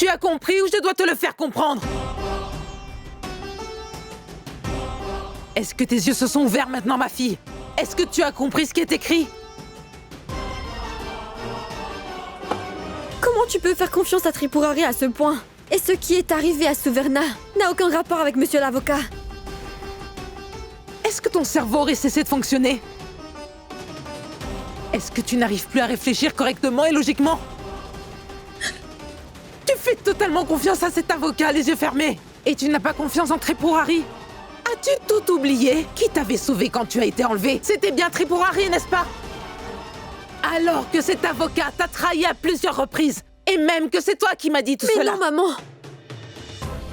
Tu as compris ou je dois te le faire comprendre? Est-ce que tes yeux se sont ouverts maintenant, ma fille? Est-ce que tu as compris ce qui est écrit? Comment tu peux faire confiance à Tripurari à ce point? Et ce qui est arrivé à Suverna n'a aucun rapport avec monsieur l'avocat. Est-ce que ton cerveau aurait cessé de fonctionner? Est-ce que tu n'arrives plus à réfléchir correctement et logiquement? Tu fais totalement confiance à cet avocat, les yeux fermés. Et tu n'as pas confiance en Tripurari? As-tu tout oublié? Qui t'avait sauvé quand tu as été enlevé? C'était bien Tripurari, n'est-ce pas? Alors que cet avocat t'a trahi à plusieurs reprises. Et même que c'est toi qui m'as dit tout cela. Mais non, maman!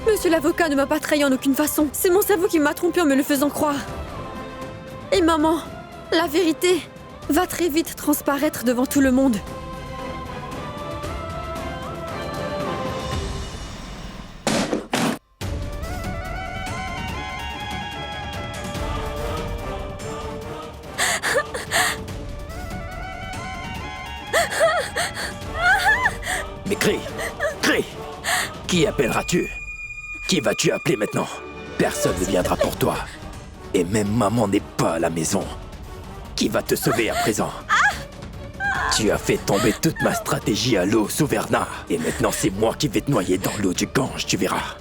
Monsieur l'avocat ne m'a pas trahi en aucune façon. C'est mon cerveau qui m'a trompé en me le faisant croire. Et maman, la vérité va très vite transparaître devant tout le monde. Mais crie! Crie! Qui appelleras-tu? Qui vas-tu appeler maintenant? Personne ne viendra pour toi. Et même maman n'est pas à la maison. Qui va te sauver à présent? Tu as fait tomber toute ma stratégie à l'eau, Suverna. Et maintenant c'est moi qui vais te noyer dans l'eau du Gange, tu verras.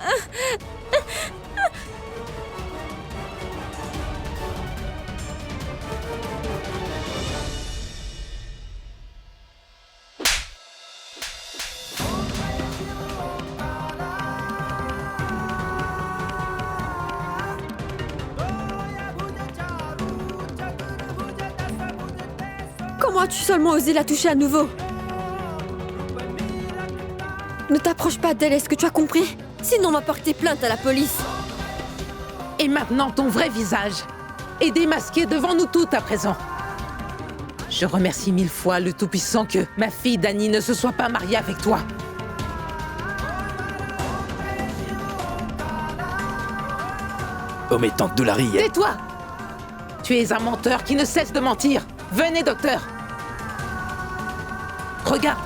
Comment as-tu seulement osé la toucher à nouveau? Ne t'approche pas d'elle, est-ce que tu as compris? Sinon on va porter plainte à la police. Et maintenant ton vrai visage est démasqué devant nous toutes à présent. Je remercie 1000 fois le Tout-Puissant que ma fille Dani ne se soit pas mariée avec toi. Omettant Doulari est... Tais-toi! Tu es un menteur qui ne cesse de mentir. Venez, docteur. Regarde.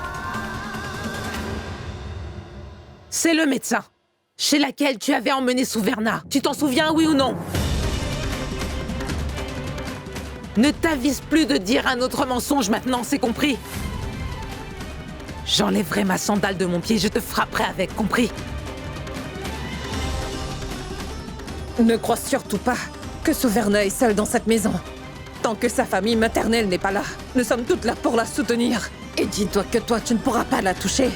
C'est le médecin chez laquelle tu avais emmené Suverna. Tu t'en souviens, oui ou non? Ne t'avise plus de dire un autre mensonge maintenant, c'est compris? J'enlèverai ma sandale de mon pied, je te frapperai avec, compris? Ne crois surtout pas que Suverna est seule dans cette maison. Tant que sa famille maternelle n'est pas là, nous sommes toutes là pour la soutenir. Et dis-toi que toi, tu ne pourras pas la toucher.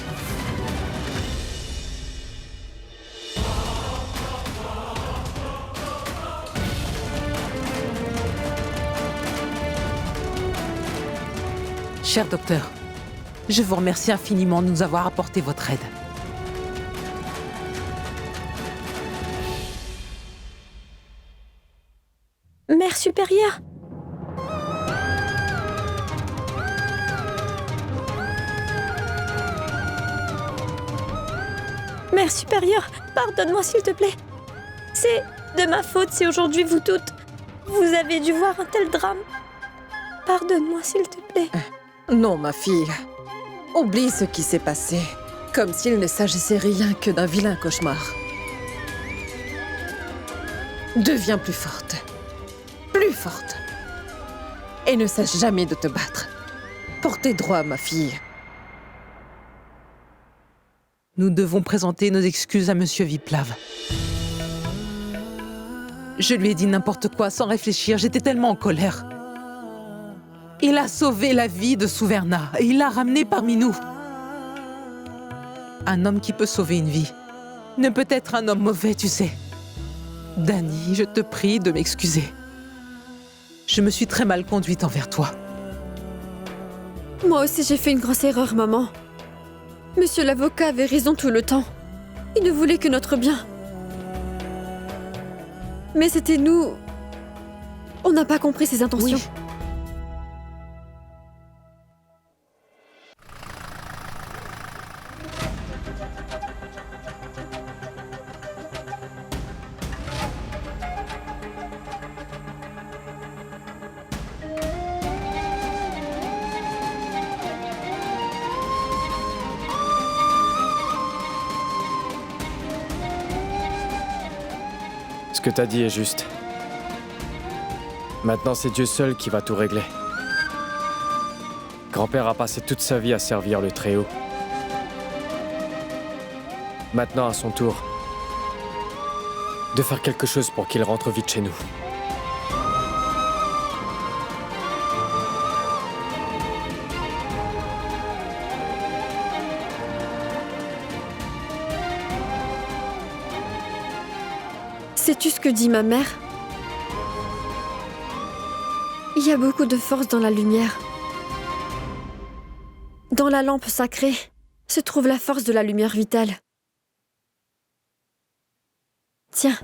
Cher docteur, je vous remercie infiniment de nous avoir apporté votre aide. Mère supérieure! Mère supérieure, pardonne-moi s'il te plaît. C'est de ma faute si aujourd'hui vous toutes, vous avez dû voir un tel drame. Pardonne-moi s'il te plaît. Non, ma fille. Oublie ce qui s'est passé. Comme s'il ne s'agissait rien que d'un vilain cauchemar. Deviens plus forte. Plus forte. Et ne cesse jamais de te battre. Pour tes droits, ma fille. Nous devons présenter nos excuses à Monsieur Viplav. Je lui ai dit n'importe quoi sans réfléchir, j'étais tellement en colère. Il a sauvé la vie de Suverna et il l'a ramenée parmi nous. Un homme qui peut sauver une vie ne peut être un homme mauvais, tu sais. Dani, je te prie de m'excuser. Je me suis très mal conduite envers toi. Moi aussi j'ai fait une grosse erreur, maman. Monsieur l'avocat avait raison tout le temps. Il ne voulait que notre bien. Mais c'était nous... On n'a pas compris ses intentions. Oui. Ce que t'as dit est juste. Maintenant, c'est Dieu seul qui va tout régler. Grand-père a passé toute sa vie à servir le Très-Haut. Maintenant, à son tour, de faire quelque chose pour qu'il rentre vite chez nous. Sais-tu ce que dit ma mère? Il y a beaucoup de force dans la lumière. Dans la lampe sacrée se trouve la force de la lumière vitale. Tiens.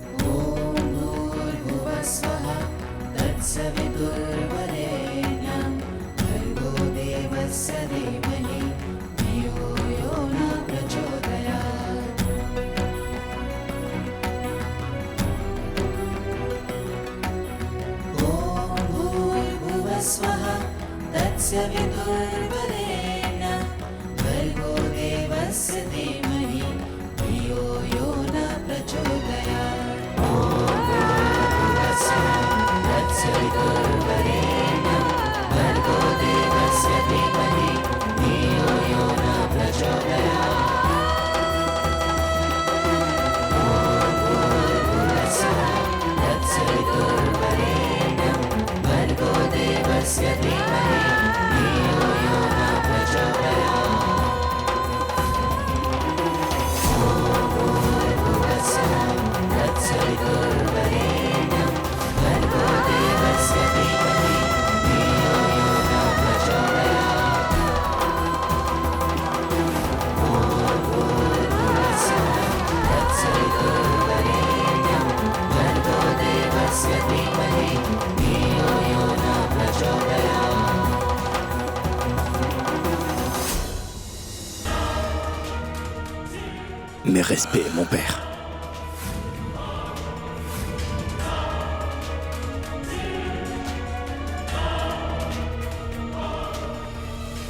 Mes respects, mon père.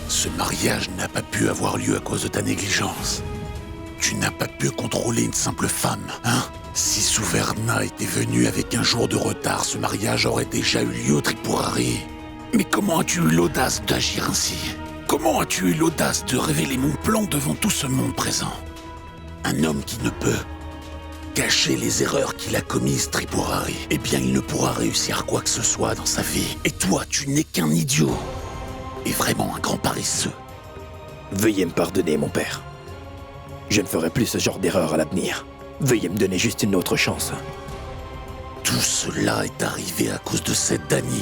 Ce mariage n'a pas pu avoir lieu à cause de ta négligence. Tu n'as pas pu contrôler une simple femme, hein? Si Suverna était venue avec un jour de retard, ce mariage aurait déjà eu lieu au Tripurari. Mais comment as-tu eu l'audace d'agir ainsi? Comment as-tu eu l'audace de révéler mon plan devant tout ce monde présent? Un homme qui ne peut cacher les erreurs qu'il a commises, Tripurari, eh bien il ne pourra réussir quoi que ce soit dans sa vie. Et toi, tu n'es qu'un idiot. Et vraiment un grand paresseux. Veuillez me pardonner, mon père. Je ne ferai plus ce genre d'erreur à l'avenir. Veuillez me donner juste une autre chance. Tout cela est arrivé à cause de cette Dani.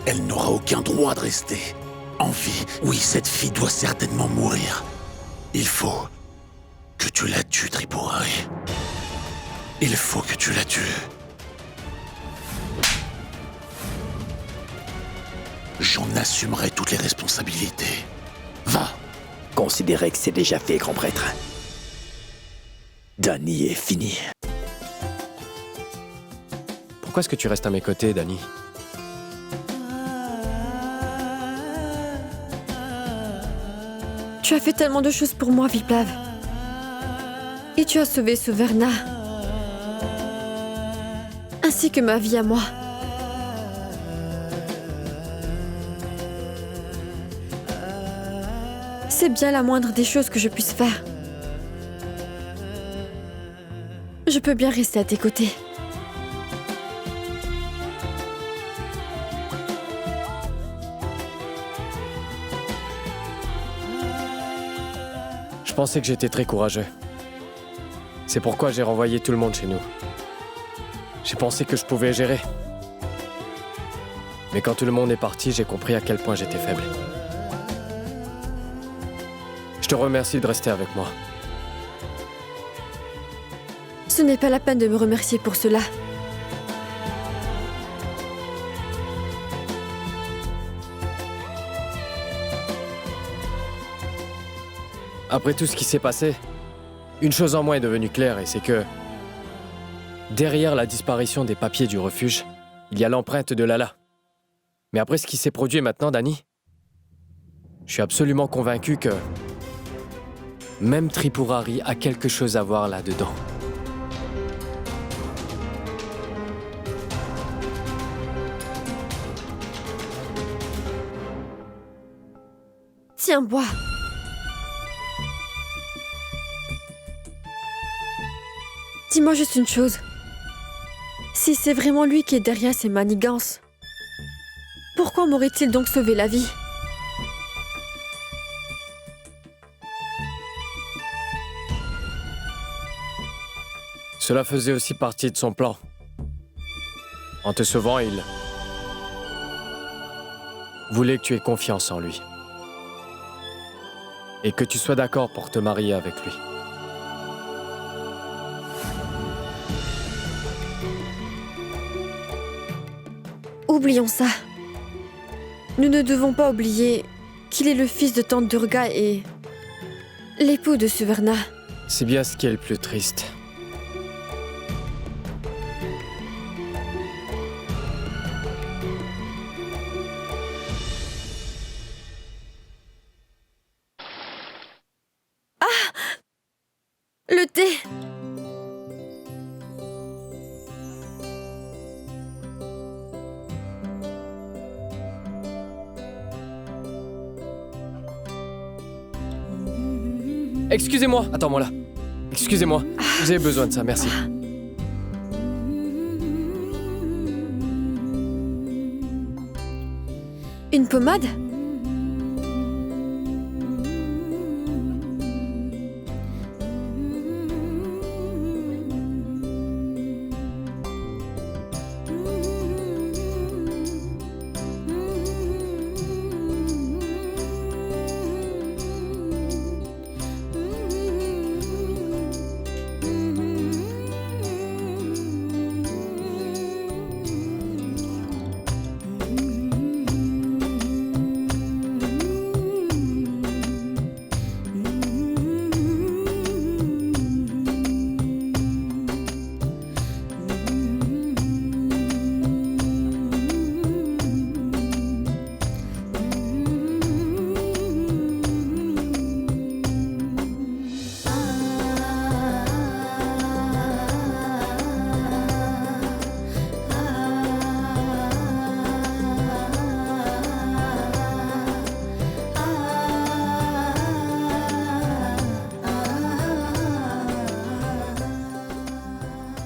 Elle n'aura aucun droit de rester en vie. Oui, cette fille doit certainement mourir. Il faut que tu la tues, Tripurari. Il faut que tu la tues. J'en assumerai toutes les responsabilités. Va! Considérez que c'est déjà fait, grand prêtre. Dani est fini. Pourquoi est-ce que tu restes à mes côtés, Dani? Tu as fait tellement de choses pour moi, Viplav. Et tu as sauvé Suverna. Ainsi que ma vie à moi. C'est bien la moindre des choses que je puisse faire. Je peux bien rester à tes côtés. Je pensais que j'étais très courageux. C'est pourquoi j'ai renvoyé tout le monde chez nous. J'ai pensé que je pouvais gérer. Mais quand tout le monde est parti, j'ai compris à quel point j'étais faible. Je te remercie de rester avec moi. Ce n'est pas la peine de me remercier pour cela. Après tout ce qui s'est passé, une chose en moins est devenue claire, et c'est que derrière la disparition des papiers du refuge, il y a l'empreinte de Lala. Mais après ce qui s'est produit maintenant, Dani, je suis absolument convaincu que même Tripurari a quelque chose à voir là-dedans. Tiens, bois. Dis-moi juste une chose. Si c'est vraiment lui qui est derrière ces manigances, pourquoi m'aurait-il donc sauvé la vie? Cela faisait aussi partie de son plan. En te sauvant, il voulait que tu aies confiance en lui. Et que tu sois d'accord pour te marier avec lui. Oublions ça. Nous ne devons pas oublier qu'il est le fils de Tante Durga et l'époux de Suvarna. C'est bien ce qui est le plus triste. Le thé! Excusez-moi, attends-moi là. Excusez-moi, vous avez besoin de ça, merci. Une pommade?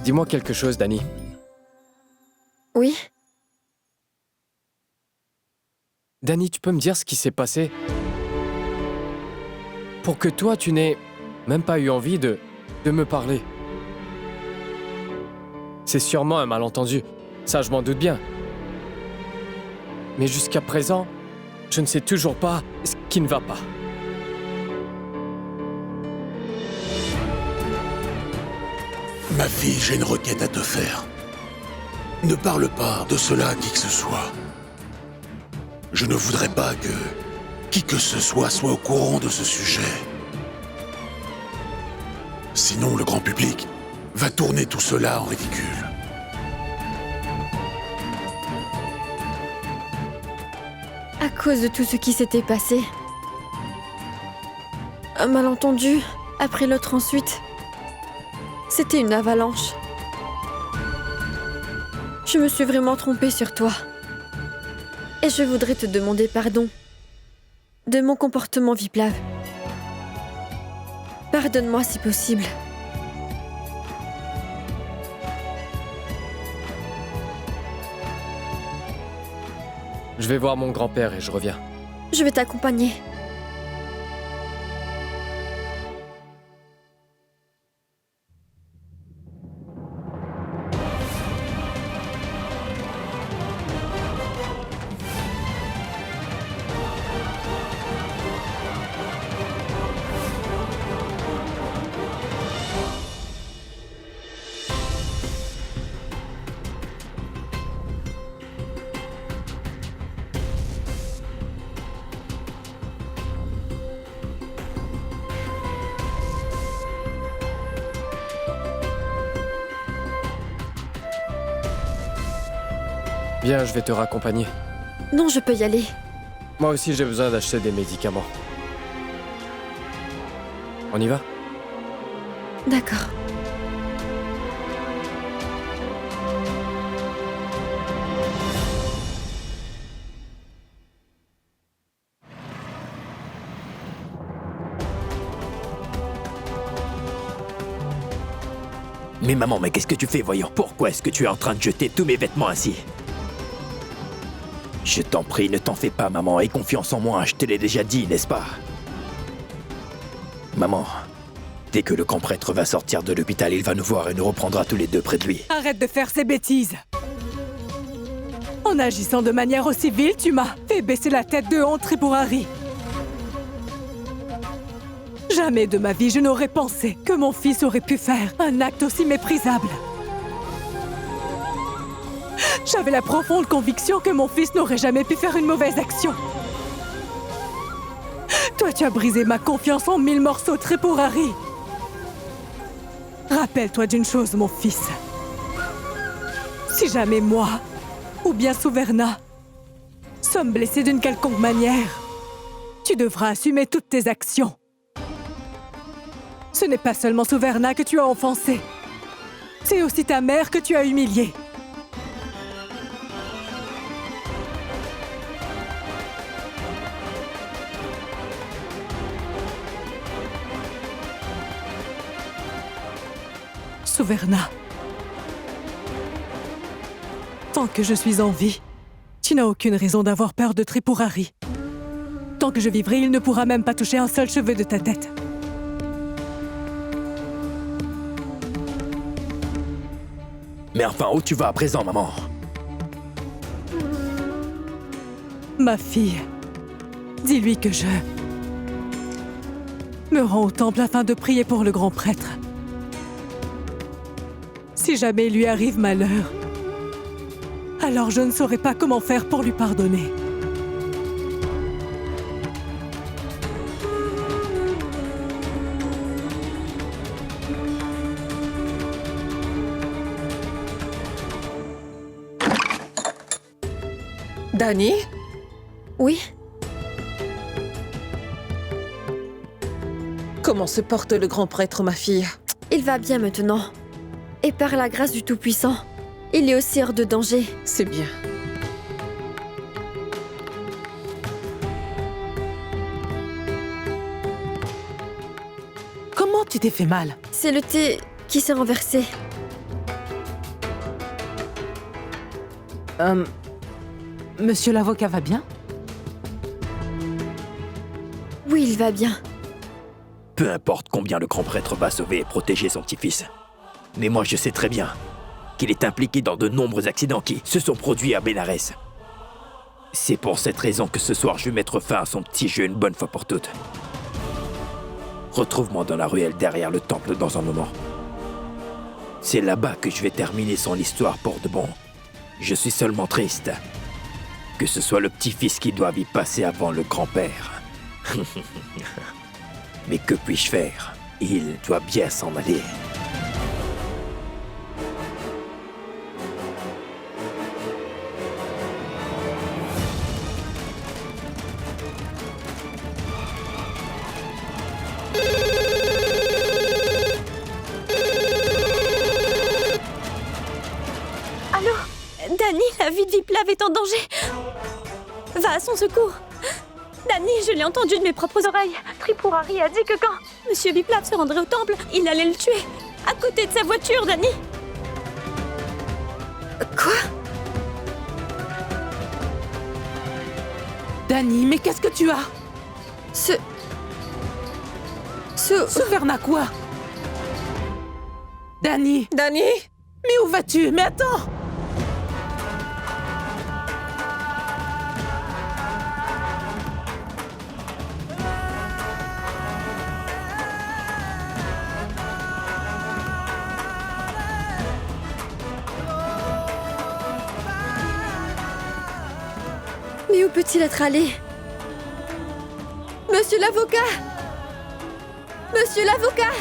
Dis-moi quelque chose, Dani. Oui? Dani, tu peux me dire ce qui s'est passé? Pour que toi, tu n'aies même pas eu envie de me parler. C'est sûrement un malentendu. Ça, je m'en doute bien. Mais jusqu'à présent, je ne sais toujours pas ce qui ne va pas. Ma fille, j'ai une requête à te faire. Ne parle pas de cela à qui que ce soit. Je ne voudrais pas que qui que ce soit au courant de ce sujet. Sinon, le grand public va tourner tout cela en ridicule. À cause de tout ce qui s'était passé. Un malentendu, après l'autre ensuite. C'était une avalanche. Je me suis vraiment trompée sur toi. Et je voudrais te demander pardon de mon comportement Viplav. Pardonne-moi si possible. Je vais voir mon grand-père et je reviens. Je vais t'accompagner. Bien, je vais te raccompagner. Non, je peux y aller. Moi aussi, j'ai besoin d'acheter des médicaments. On y va? D'accord. Mais maman, mais qu'est-ce que tu fais, voyons? Pourquoi est-ce que tu es en train de jeter tous mes vêtements ainsi? Je t'en prie, ne t'en fais pas, maman. Aie confiance en moi, je te l'ai déjà dit, n'est-ce pas? Maman, dès que le grand prêtre va sortir de l'hôpital, il va nous voir et nous reprendra tous les deux près de lui. Arrête de faire ces bêtises. En agissant de manière aussi vile, tu m'as fait baisser la tête de honte, Tripurari. Jamais de ma vie je n'aurais pensé que mon fils aurait pu faire un acte aussi méprisable. J'avais la profonde conviction que mon fils n'aurait jamais pu faire une mauvaise action. Toi, tu as brisé ma confiance en 1000 morceaux, Tripurari. Rappelle-toi d'une chose, mon fils. Si jamais moi, ou bien Suverna, sommes blessés d'une quelconque manière, tu devras assumer toutes tes actions. Ce n'est pas seulement Suverna que tu as offensé. C'est aussi ta mère que tu as humiliée. Suverna. Tant que je suis en vie, tu n'as aucune raison d'avoir peur de Tripurari. Tant que je vivrai, il ne pourra même pas toucher un seul cheveu de ta tête. Mais enfin, où tu vas à présent, maman? Ma fille, dis-lui que je me rends au temple afin de prier pour le grand prêtre. Si jamais il lui arrive malheur, alors je ne saurais pas comment faire pour lui pardonner. Dani? Oui? Comment se porte le grand prêtre, ma fille? Il va bien maintenant. Et par la grâce du Tout-Puissant, il est aussi hors de danger. C'est bien. Comment tu t'es fait mal? C'est le thé qui s'est renversé. Monsieur l'avocat va bien? Oui, il va bien. Peu importe combien le grand prêtre va sauver et protéger son petit-fils. Mais moi, je sais très bien qu'il est impliqué dans de nombreux accidents qui se sont produits à Bénarès. C'est pour cette raison que ce soir, je vais mettre fin à son petit jeu une bonne fois pour toutes. Retrouve-moi dans la ruelle derrière le temple dans un moment. C'est là-bas que je vais terminer son histoire pour de bon. Je suis seulement triste que ce soit le petit-fils qui doive y passer avant le grand-père. Mais que puis-je faire? Il doit bien s'en aller. Allô? Dani, la vie de Viplav est en danger. Va à son secours. Dani, je l'ai entendu de mes propres oreilles. Tripurari a dit que quand Monsieur Viplav se rendrait au temple, il allait le tuer. À côté de sa voiture, Dani. Quoi? Dani, mais qu'est-ce que tu as? Suverna quoi? Dani, Dani? mais où vas-tu? Mais attends! Mais où peut-il être allé? Monsieur l'avocat! Monsieur l'avocat!